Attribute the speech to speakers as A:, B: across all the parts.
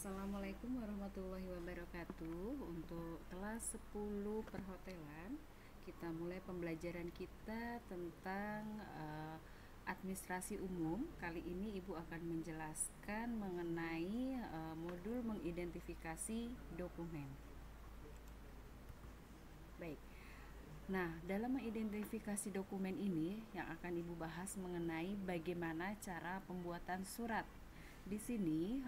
A: Assalamualaikum warahmatullahi wabarakatuh. Untuk kelas 10 perhotelan, kita mulai pembelajaran kita tentang administrasi umum. Kali ini Ibu akan menjelaskan mengenai modul mengidentifikasi dokumen. Baik. Nah, dalam mengidentifikasi dokumen ini yang akan Ibu bahas mengenai bagaimana cara pembuatan surat. Di sini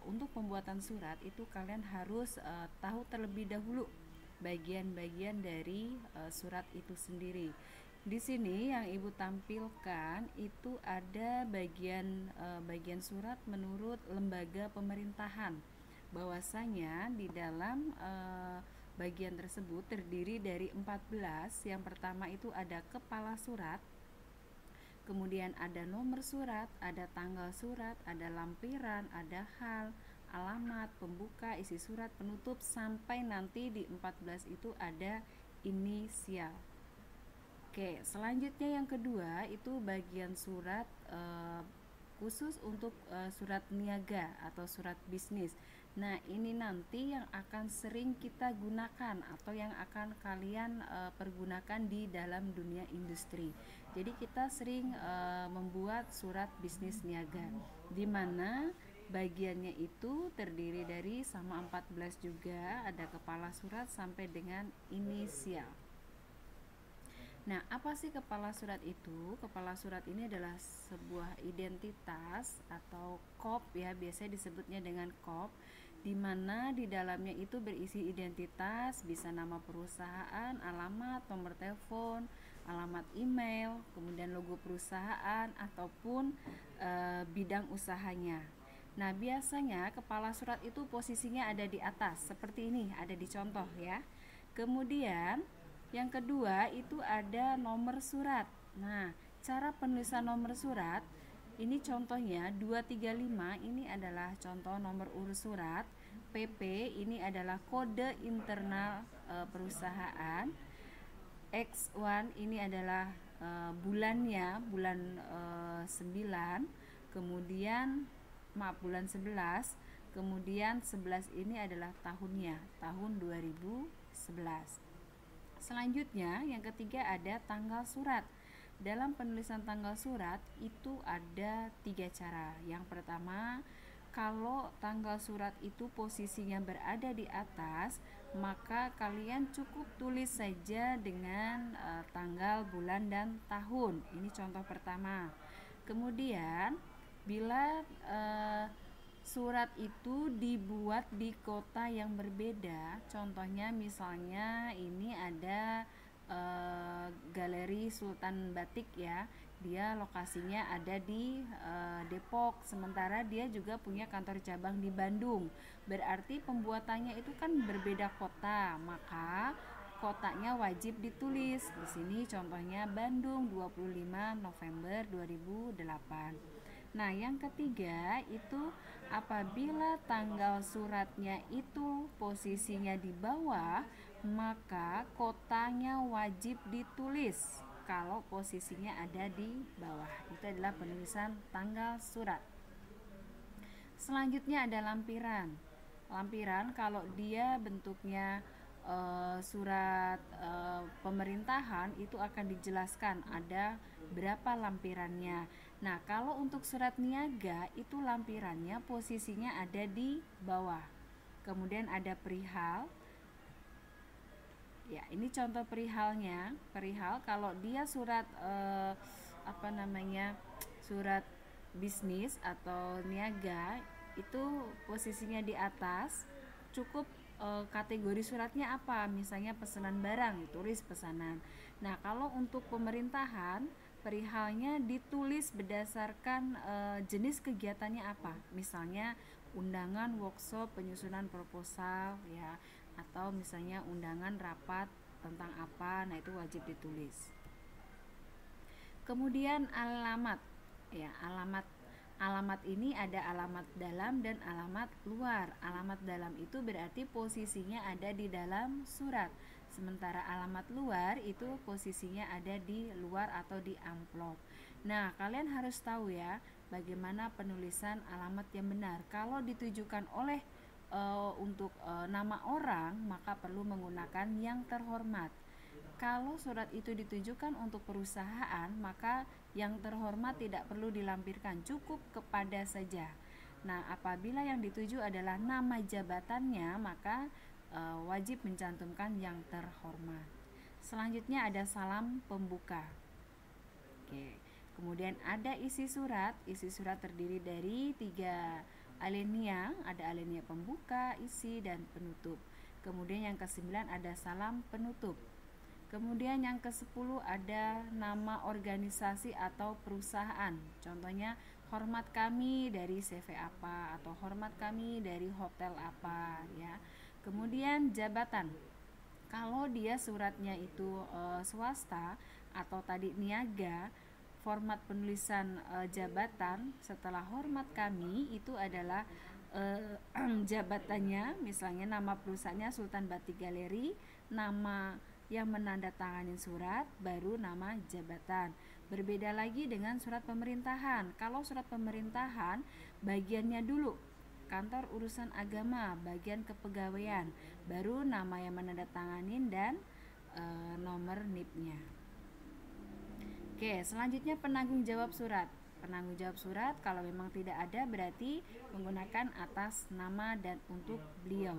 A: untuk pembuatan surat itu kalian harus tahu terlebih dahulu bagian-bagian dari surat itu sendiri. Di sini yang Ibu tampilkan itu ada bagian surat menurut lembaga pemerintahan. Bahwasanya di dalam bagian tersebut terdiri dari 14. Yang pertama itu ada kepala surat, kemudian ada nomor surat, ada tanggal surat, ada lampiran, ada hal, alamat, pembuka, isi surat, penutup, sampai nanti di 14 itu ada inisial. Oke, selanjutnya yang kedua itu bagian surat khusus untuk surat niaga atau surat bisnis. Nah, ini nanti yang akan sering kita gunakan atau yang akan kalian pergunakan di dalam dunia industri. Jadi kita sering membuat surat bisnis niaga, di mana bagiannya itu terdiri dari sama 14 juga, ada kepala surat sampai dengan inisial. Nah, apa sih kepala surat itu? Kepala surat ini adalah sebuah identitas atau kop ya, biasanya disebutnya dengan kop, di mana di dalamnya itu berisi identitas, bisa nama perusahaan, alamat, nomor telepon, alamat email, kemudian logo perusahaan ataupun bidang usahanya. Nah, biasanya kepala surat itu posisinya ada di atas, seperti ini, ada di contoh ya. Kemudian yang kedua itu ada nomor surat. Nah, cara penulisan nomor surat ini contohnya 235, ini adalah contoh nomor urut surat. PP ini adalah kode internal perusahaan. X1 ini adalah bulannya, bulan 9. Kemudian bulan 11. Kemudian 11 ini adalah tahunnya, tahun 2011. Selanjutnya yang ketiga ada tanggal surat. Dalam penulisan tanggal surat itu ada 3 cara. Yang pertama, kalau tanggal surat itu posisinya berada di atas, maka kalian cukup tulis saja dengan tanggal, bulan, dan tahun. Ini contoh pertama. Kemudian bila surat itu dibuat di kota yang berbeda, contohnya misalnya ini ada Galeri Sultan Batik ya, dia lokasinya ada di Depok, sementara dia juga punya kantor cabang di Bandung, berarti pembuatannya itu kan berbeda kota, maka kotanya wajib ditulis. Di sini contohnya Bandung 25 November 2008. Nah, yang ketiga itu apabila tanggal suratnya itu posisinya di bawah, maka kotanya wajib ditulis kalau posisinya ada di bawah. Itu adalah penulisan tanggal surat. Selanjutnya ada lampiran. Lampiran kalau dia bentuknya surat pemerintahan itu akan dijelaskan ada berapa lampirannya. Nah, kalau untuk surat niaga itu lampirannya posisinya ada di bawah. Kemudian ada perihal. Ya, ini contoh perihalnya. Perihal kalau dia surat surat bisnis atau niaga itu posisinya di atas, cukup kategori suratnya apa, misalnya pesanan barang, tulis pesanan. Nah, kalau untuk pemerintahan, perihalnya ditulis berdasarkan jenis kegiatannya apa, misalnya undangan workshop, penyusunan proposal ya, atau misalnya undangan rapat tentang apa, nah itu wajib ditulis. Kemudian alamat ya, alamat ini ada alamat dalam dan alamat luar. Alamat dalam itu berarti posisinya ada di dalam surat, sementara alamat luar itu posisinya ada di luar atau di amplop. Nah, kalian harus tahu ya, bagaimana penulisan alamat yang benar. Kalau ditujukan oleh untuk nama orang, maka perlu menggunakan yang terhormat. Kalau surat itu ditujukan untuk perusahaan, maka yang terhormat tidak perlu dilampirkan, cukup kepada saja. Nah, apabila yang dituju adalah nama jabatannya, maka wajib mencantumkan yang terhormat. Selanjutnya ada salam pembuka. Oke. Kemudian ada isi surat. Isi surat terdiri dari 3 alinea, ada alinea pembuka, isi, dan penutup. Kemudian yang ke-9 ada salam penutup. Kemudian yang ke-10 ada nama organisasi atau perusahaan. Contohnya hormat kami dari CV apa atau hormat kami dari hotel apa ya. Kemudian jabatan. Kalau dia suratnya itu swasta atau tadi niaga, format penulisan jabatan setelah hormat kami itu adalah jabatannya, misalnya nama perusahaannya Sultan Batik Galeri, nama yang menandatangani surat, baru nama jabatan. Berbeda lagi dengan surat pemerintahan. Kalau surat pemerintahan, bagiannya dulu kantor urusan agama, bagian kepegawaian, baru nama yang menandatanganin dan nomor NIP-nya. Oke, selanjutnya penanggung jawab surat. Penanggung jawab surat kalau memang tidak ada berarti menggunakan atas nama dan untuk beliau.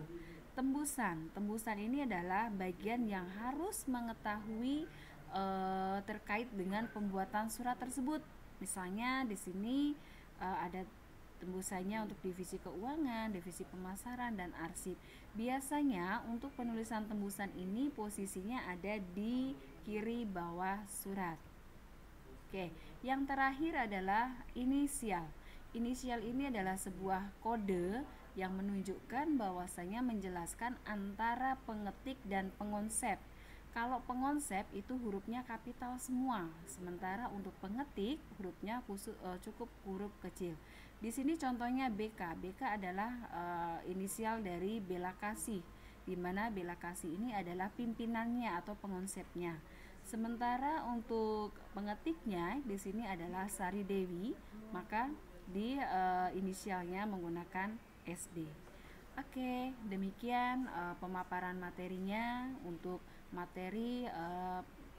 A: Tembusan. Tembusan ini adalah bagian yang harus mengetahui terkait dengan pembuatan surat tersebut. Misalnya di sini ada tembusannya untuk divisi keuangan, divisi pemasaran, dan arsip. Biasanya untuk penulisan tembusan ini posisinya ada di kiri bawah surat. Oke, yang terakhir adalah inisial. Inisial ini adalah sebuah kode yang menunjukkan bahwasanya menjelaskan antara pengetik dan pengonsep. Kalau pengonsep itu hurufnya kapital semua, sementara untuk pengetik hurufnya cukup huruf kecil. Di sini contohnya BK. BK adalah inisial dari Bela Kasih, di mana Bela Kasih ini adalah pimpinannya atau pengonsepnya. Sementara untuk pengetiknya di sini adalah Sari Dewi, maka di inisialnya menggunakan SD. Oke, demikian pemaparan materinya untuk materi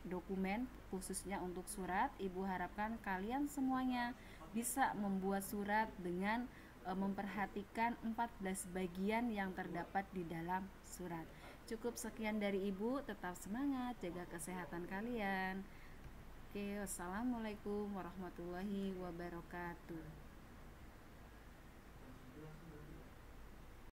A: dokumen khususnya untuk surat. Ibu harapkan kalian semuanya bisa membuat surat dengan memperhatikan 14 bagian yang terdapat di dalam surat. Cukup sekian dari Ibu, tetap semangat, jaga kesehatan kalian. Oke, wassalamualaikum warahmatullahi wabarakatuh.